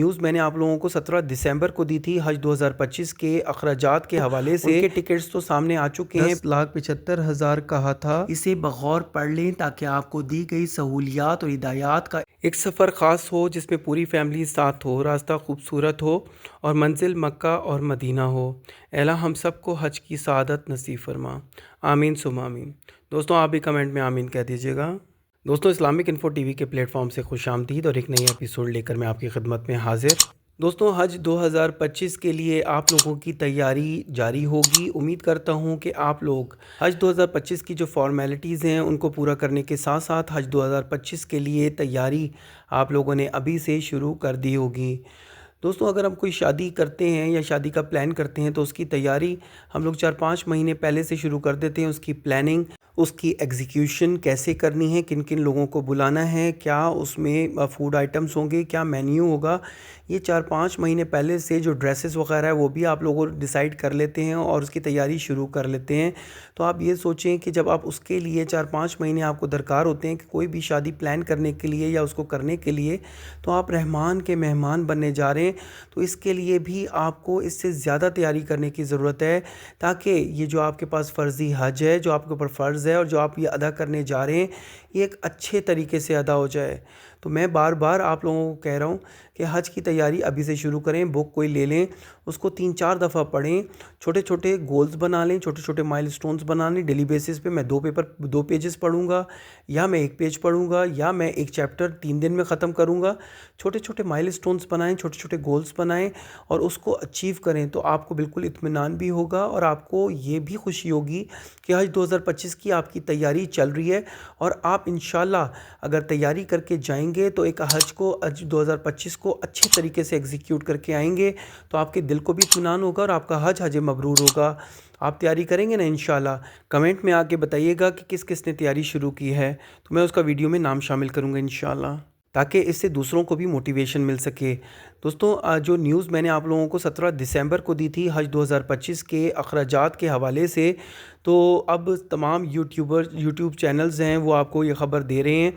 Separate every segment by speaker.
Speaker 1: News میں نے آپ لوگوں کو 17 دسمبر کو دی تھی حج 2025 کے اخراجات کے حوالے سے۔ ان کے ٹکٹس تو سامنے آ چکے ہیں، 10,75,000 کہا تھا۔ اسے بغور پڑھ لیں تاکہ آپ کو دی گئی سہولیات اور ہدایات کا ایک سفر خاص ہو جس میں پوری فیملی ساتھ ہو، راستہ خوبصورت ہو اور منزل مکہ اور مدینہ ہو۔ الہ ہم سب کو حج کی سعادت نصیب فرما، آمین ثم آمین۔ دوستوں آپ بھی کمنٹ میں آمین کہہ دیجیے گا۔ دوستوں اسلامک انفو ٹی وی کے پلیٹ فارم سے خوش آمدید اور ایک نئی ایپیسوڈ لے کر میں آپ کی خدمت میں حاضر۔ دوستوں حج 2025 کے لیے آپ لوگوں کی تیاری جاری ہوگی۔ امید کرتا ہوں کہ آپ لوگ حج 2025 کی جو فارمیلٹیز ہیں ان کو پورا کرنے کے ساتھ ساتھ حج 2025 کے لیے تیاری آپ لوگوں نے ابھی سے شروع کر دی ہوگی۔ دوستوں اگر ہم کوئی شادی کرتے ہیں یا شادی کا پلان کرتے ہیں تو اس کی تیاری ہم لوگ 4-5 مہینے پہلے سے شروع کر دیتے ہیں۔ اس کی پلاننگ، اس کی ایگزیکیوشن کیسے کرنی ہے، کن کن لوگوں کو بلانا ہے، کیا اس میں فوڈ آئٹمز ہوں گے، کیا مینیو ہوگا، یہ 4-5 مہینے پہلے سے جو ڈریسز وغیرہ ہے وہ بھی آپ لوگوں ڈیسائیڈ کر لیتے ہیں اور اس کی تیاری شروع کر لیتے ہیں۔ تو آپ یہ سوچیں کہ جب آپ اس کے لیے 4-5 مہینے آپ کو درکار ہوتے ہیں کہ کوئی بھی شادی پلان کرنے کے لیے یا اس کو کرنے کے لیے، تو آپ رحمان کے مہمان بننے جا رہے ہیں، تو اس کے لیے بھی آپ کو اس سے زیادہ تیاری کرنے کی ضرورت ہے تاکہ یہ جو آپ کے پاس فرضی حج ہے، جو آپ کے اوپر فرض ہے اور جو آپ یہ ادا کرنے جا رہے ہیں، یہ ایک اچھے طریقے سے ادا ہو جائے۔ تو میں بار بار آپ لوگوں کو کہہ رہا ہوں کہ حج کی تیاری ابھی سے شروع کریں، بک کوئی لے لیں، اس کو 3-4 دفعہ پڑھیں، چھوٹے چھوٹے گولز بنا لیں، چھوٹے چھوٹے مائل سٹونز بنا لیں۔ ڈیلی بیسس پہ میں 2 پیجز پڑھوں گا یا میں 1 پیج پڑھوں گا یا میں ایک چیپٹر 3 دن میں ختم کروں گا۔ چھوٹے چھوٹے مائل سٹونز بنائیں، چھوٹے چھوٹے گولز بنائیں اور اس کو اچیو کریں تو آپ کو بالکل اطمینان بھی ہوگا اور آپ کو یہ بھی خوشی ہوگی کہ حج 2025 کی آپ کی تیاری چل رہی ہے اور آپ انشاءاللہ اگر تیاری کر کے جائیں گے تو ایک حج 2025 کو اچھے طریقے سے ایگزیکیوٹ کر کے آئیں گے تو آپ کے دل کو بھی اطمینان ہوگا اور آپ کا حج مبرور ہوگا۔ آپ تیاری کریں گے نا انشاءاللہ؟ کمنٹ میں آ کے بتائیے گا کہ کس کس نے تیاری شروع کی ہے، تو میں اس کا ویڈیو میں نام شامل کروں گا انشاءاللہ، تاکہ اس سے دوسروں کو بھی موٹیویشن مل سکے۔ دوستوں جو نیوز میں نے آپ لوگوں کو 17 دسمبر کو دی تھی حج 2025 کے اخراجات کے حوالے سے، تو اب تمام یوٹیوب چینلز ہیں وہ آپ کو یہ خبر دے رہے ہیں۔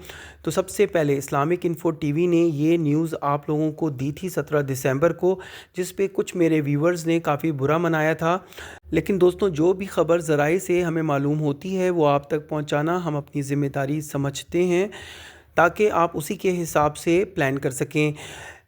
Speaker 1: تو سب سے پہلے اسلامک انفو ٹی وی نے یہ نیوز آپ لوگوں کو دی تھی 17 دسمبر کو، جس پہ کچھ میرے ویورز نے کافی برا منایا تھا، لیکن دوستوں جو بھی خبر ذرائع سے ہمیں معلوم ہوتی ہے وہ آپ تک پہنچانا ہم اپنی ذمہ داری سمجھتے ہیں تاکہ آپ اسی کے حساب سے پلان کر سکیں۔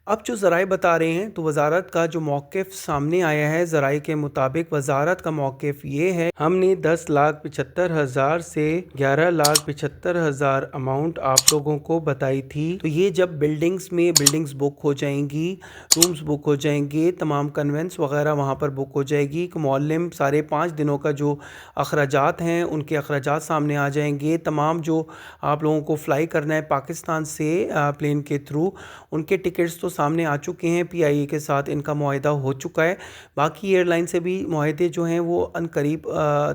Speaker 1: اب جو ذرائع بتا رہے ہیں تو وزارت کا جو موقف سامنے آیا ہے، ذرائع کے مطابق وزارت کا موقف یہ ہے، ہم نے 10,75,000 سے 11,75,000 اماؤنٹ آپ لوگوں کو بتائی تھی۔ تو یہ جب بلڈنگز بک ہو جائیں گی، رومز بک ہو جائیں گے، تمام کنوینس وغیرہ وہاں پر بک ہو جائے گی، معلم سارے 5 دنوں کا جو اخراجات ہیں ان کے اخراجات سامنے آ جائیں گے، تمام جو آپ لوگوں کو فلائی کرنا ہے پاکستان سے پلین کے تھرو، ان کے ٹکٹس تو سامنے آ چکے ہیں، پی آئی اے کے ساتھ ان کا معاہدہ ہو چکا ہے، باقی ایئر لائن سے بھی معاہدے جو ہیں وہ ان قریب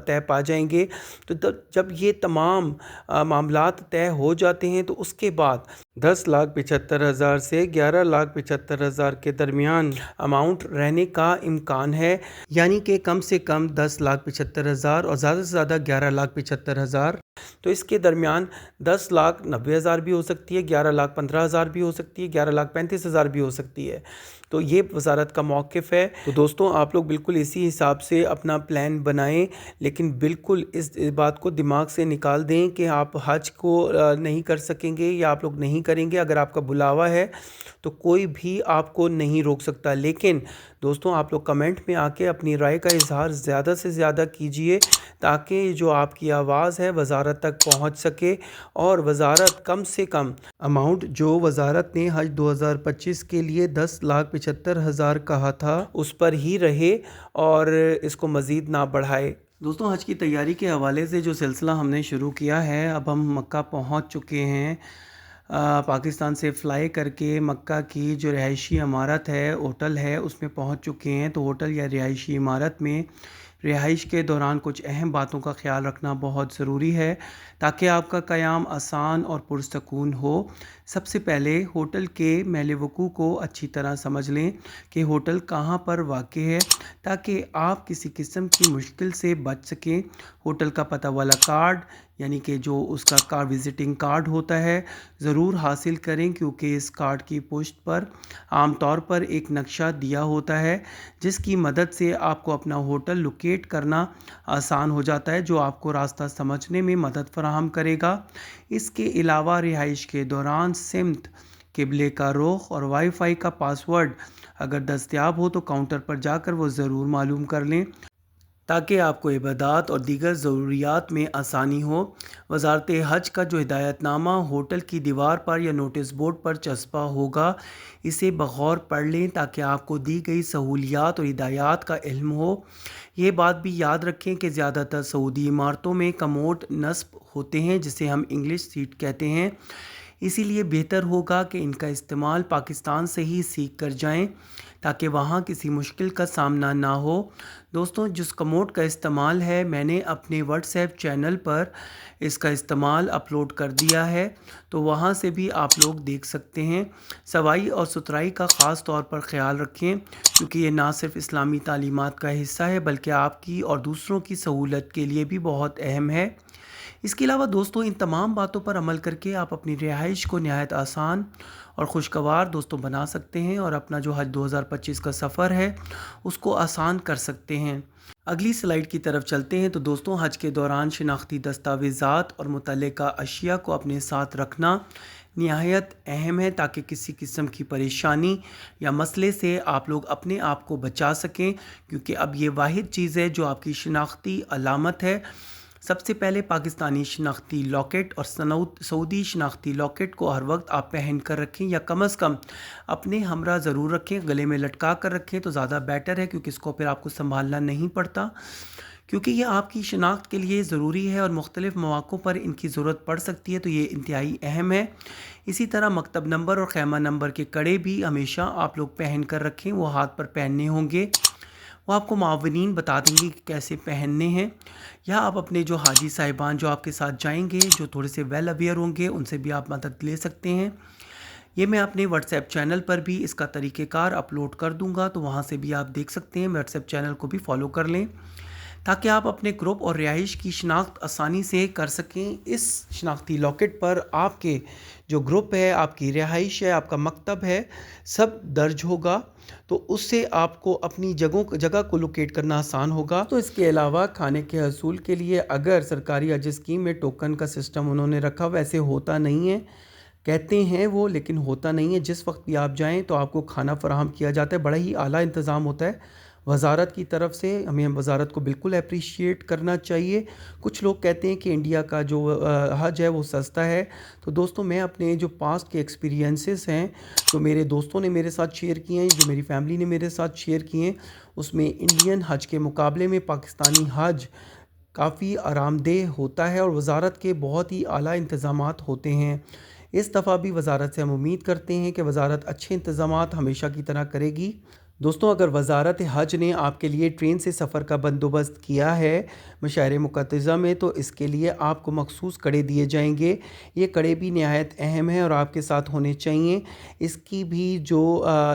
Speaker 1: طے پا جائیں گے۔ تو جب یہ تمام معاملات طے ہو جاتے ہیں تو اس کے بعد 10,75,000 سے 11,75,000 کے درمیان اماؤنٹ رہنے کا امکان ہے، یعنی کہ کم سے کم 10,75,000 اور زیادہ سے زیادہ 11,75,000۔ تو اس کے درمیان 10,90,000 بھی ہو سکتی ہے، 11,15,000 بھی ہو سکتی ہے، 11,35,000 بھی ہو سکتی ہے۔ تو یہ وزارت کا موقف ہے۔ تو دوستوں آپ لوگ بالکل اسی حساب سے اپنا پلان بنائیں، لیکن بالکل اس بات کو دماغ سے نکال دیں کہ آپ حج کو نہیں کر سکیں گے یا آپ لوگ نہیں کریں گے۔ اگر آپ کا بلاوا ہے تو کوئی بھی آپ کو نہیں روک سکتا، لیکن دوستوں آپ لوگ کمنٹ میں آ کے اپنی رائے کا اظہار زیادہ سے زیادہ کیجئے تاکہ جو آپ کی آواز ہے وزارت تک پہنچ سکے اور وزارت کم سے کم اماؤنٹ جو وزارت نے حج 2025 کے لیے 10,75,000 کہا تھا اس پر ہی رہے اور اس کو مزید نہ بڑھائے۔ دوستوں حج کی تیاری کے حوالے سے جو سلسلہ ہم نے شروع کیا ہے، اب ہم مکہ پہنچ چکے ہیں۔ پاکستان سے فلائی کر کے مکہ کی جو رہائشی عمارت ہے، ہوٹل ہے، اس میں پہنچ چکے ہیں۔ تو ہوٹل یا رہائشی عمارت میں رہائش کے دوران کچھ اہم باتوں کا خیال رکھنا بہت ضروری ہے تاکہ آپ کا قیام آسان اور پرسکون ہو۔ سب سے پہلے ہوٹل کے محل وقوع کو اچھی طرح سمجھ لیں کہ ہوٹل کہاں پر واقع ہے تاکہ آپ کسی قسم کی مشکل سے بچ سکیں۔ ہوٹل کا پتہ والا کارڈ یعنی کہ جو اس کا وزٹنگ کارڈ ہوتا ہے ضرور حاصل کریں، کیونکہ اس کارڈ کی پشت پر عام طور پر ایک نقشہ دیا ہوتا ہے جس کی مدد سے آپ کو اپنا ہوٹل لوکیٹ کرنا آسان ہو جاتا ہے، جو آپ کو راستہ سمجھنے میں مدد فراہم کرے گا۔ اس کے علاوہ رہائش کے دوران سمت، قبلے کا رخ اور وائی فائی کا پاسورڈ اگر دستیاب ہو تو کاؤنٹر پر جا کر وہ ضرور معلوم کر لیں تاکہ آپ کو عبادات اور دیگر ضروریات میں آسانی ہو۔ وزارت حج کا جو ہدایت نامہ ہوٹل کی دیوار پر یا نوٹس بورڈ پر چسپاں ہوگا، اسے بغور پڑھ لیں تاکہ آپ کو دی گئی سہولیات اور ہدایات کا علم ہو۔ یہ بات بھی یاد رکھیں کہ زیادہ تر سعودی عمارتوں میں کموڈ نصب ہوتے ہیں جسے ہم انگلش سیٹ کہتے ہیں، اسی لیے بہتر ہوگا کہ ان کا استعمال پاکستان سے ہی سیکھ کر جائیں تاکہ وہاں کسی مشکل کا سامنا نہ ہو۔ دوستوں، جس کموڈ کا استعمال ہے میں نے اپنے واٹس ایپ چینل پر اس کا استعمال اپلوڈ کر دیا ہے، تو وہاں سے بھی آپ لوگ دیکھ سکتے ہیں۔ صفائی اور ستھرائی کا خاص طور پر خیال رکھیں کیونکہ یہ نہ صرف اسلامی تعلیمات کا حصہ ہے بلکہ آپ کی اور دوسروں کی سہولت کے لیے بھی بہت اہم ہے۔ اس کے علاوہ دوستوں، ان تمام باتوں پر عمل کر کے آپ اپنی رہائش کو نہایت آسان اور خوشگوار دوستوں بنا سکتے ہیں اور اپنا جو حج 2025 کا سفر ہے اس کو آسان کر سکتے ہیں۔ اگلی سلائیڈ کی طرف چلتے ہیں تو دوستوں، حج کے دوران شناختی دستاویزات اور متعلقہ اشیاء کو اپنے ساتھ رکھنا نہایت اہم ہے تاکہ کسی قسم کی پریشانی یا مسئلے سے آپ لوگ اپنے آپ کو بچا سکیں، کیونکہ اب یہ واحد چیز ہے جو آپ کی شناختی علامت ہے۔ سب سے پہلے پاکستانی شناختی لاکٹ اور سعودی شناختی لاکٹ کو ہر وقت آپ پہن کر رکھیں یا کم از کم اپنے ہمراہ ضرور رکھیں، گلے میں لٹکا کر رکھیں تو زیادہ بیٹر ہے، کیونکہ اس کو پھر آپ کو سنبھالنا نہیں پڑتا، کیونکہ یہ آپ کی شناخت کے لیے ضروری ہے اور مختلف مواقع پر ان کی ضرورت پڑ سکتی ہے، تو یہ انتہائی اہم ہے۔ اسی طرح مکتب نمبر اور خیمہ نمبر کے کڑے بھی ہمیشہ آپ لوگ پہن کر رکھیں، وہ ہاتھ پر پہننے ہوں گے، وہ آپ کو معاونین بتا دیں گے کہ کیسے پہننے ہیں، یا آپ اپنے جو حاجی صاحبان جو آپ کے ساتھ جائیں گے جو تھوڑے سے ویل اویئر ہوں گے ان سے بھی آپ مدد لے سکتے ہیں۔ یہ میں اپنے واٹس ایپ چینل پر بھی اس کا طریقہ کار اپلوڈ کر دوں گا، تو وہاں سے بھی آپ دیکھ سکتے ہیں، واٹس ایپ چینل کو بھی فالو کر لیں تاکہ آپ اپنے گروپ اور رہائش کی شناخت آسانی سے کر سکیں۔ اس شناختی لاکٹ پر آپ کے جو گروپ ہے، آپ کی رہائش ہے، آپ کا مکتب ہے، سب درج ہوگا، تو اس سے آپ کو اپنی جگہ کو لوکیٹ کرنا آسان ہوگا۔ تو اس کے علاوہ کھانے کے حصول کے لیے اگر سرکاری حج اسکیم میں ٹوکن کا سسٹم انہوں نے رکھا، ویسے ہوتا نہیں ہے، کہتے ہیں وہ لیکن ہوتا نہیں ہے۔ جس وقت بھی آپ جائیں تو آپ کو کھانا فراہم کیا جاتا ہے، بڑا ہی اعلیٰ انتظام ہوتا ہے وزارت کی طرف سے، ہمیں وزارت کو بالکل اپریشیٹ کرنا چاہیے۔ کچھ لوگ کہتے ہیں کہ انڈیا کا جو حج ہے وہ سستا ہے، تو دوستوں میں اپنے جو پاسٹ کے ایکسپیرینسز ہیں جو میرے دوستوں نے میرے ساتھ شیئر کیے ہیں، جو میری فیملی نے میرے ساتھ شیئر کیے ہیں، اس میں انڈین حج کے مقابلے میں پاکستانی حج کافی آرام دہ ہوتا ہے اور وزارت کے بہت ہی اعلیٰ انتظامات ہوتے ہیں۔ اس دفعہ بھی وزارت سے ہم امید کرتے ہیں کہ وزارت اچھے انتظامات ہمیشہ کی طرح کرے گی۔ دوستوں، اگر وزارت حج نے آپ کے لیے ٹرین سے سفر کا بندوبست کیا ہے مشاعر مقدسہ میں، تو اس کے لیے آپ کو مخصوص کڑے دیے جائیں گے۔ یہ کڑے بھی نہایت اہم ہیں اور آپ کے ساتھ ہونے چاہیے۔ اس کی بھی جو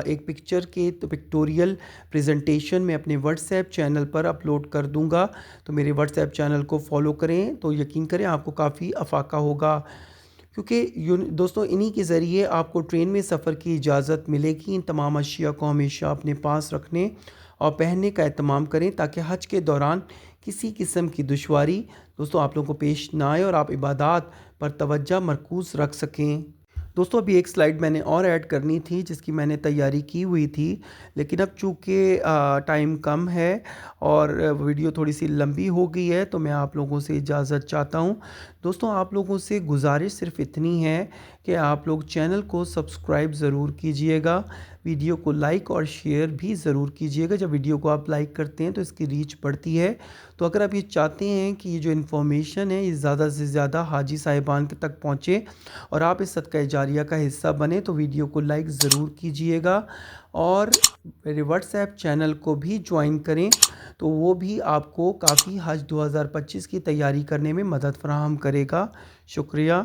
Speaker 1: ایک پکچر کے پکٹوریل پریزنٹیشن میں اپنے واٹس ایپ چینل پر اپلوڈ کر دوں گا، تو میرے واٹس ایپ چینل کو فالو کریں تو یقین کریں آپ کو کافی افاقہ ہوگا، کیونکہ دوستوں انہی کے ذریعے آپ کو ٹرین میں سفر کی اجازت ملے گی۔ ان تمام اشیاء کو ہمیشہ اپنے پاس رکھنے اور پہننے کا اہتمام کریں تاکہ حج کے دوران کسی قسم کی دشواری دوستوں آپ لوگوں کو پیش نہ آئے اور آپ عبادات پر توجہ مرکوز رکھ سکیں۔ دوستوں، ابھی ایک سلائیڈ میں نے اور ایڈ کرنی تھی جس کی میں نے تیاری کی ہوئی تھی، لیکن اب چونکہ ٹائم کم ہے اور ویڈیو تھوڑی سی لمبی ہو گئی ہے تو میں آپ لوگوں سے اجازت چاہتا ہوں۔ دوستوں، آپ لوگوں سے گزارش صرف اتنی ہے کہ آپ لوگ چینل کو سبسکرائب ضرور کیجئے گا، ویڈیو کو لائک اور شیئر بھی ضرور کیجئے گا۔ جب ویڈیو کو آپ لائک کرتے ہیں تو اس کی ریچ بڑھتی ہے، تو اگر آپ یہ چاہتے ہیں کہ یہ جو انفارمیشن ہے یہ زیادہ سے زیادہ حاجی صاحبان تک پہنچے اور آپ اس صدقہ جاریہ کا حصہ بنیں، تو ویڈیو کو لائک ضرور کیجئے گا اور میرے واٹس ایپ چینل کو بھی جوائن کریں، تو وہ بھی آپ کو کافی حج 2025 کی تیاری کرنے میں مدد فراہم کرے گا۔ شکریہ۔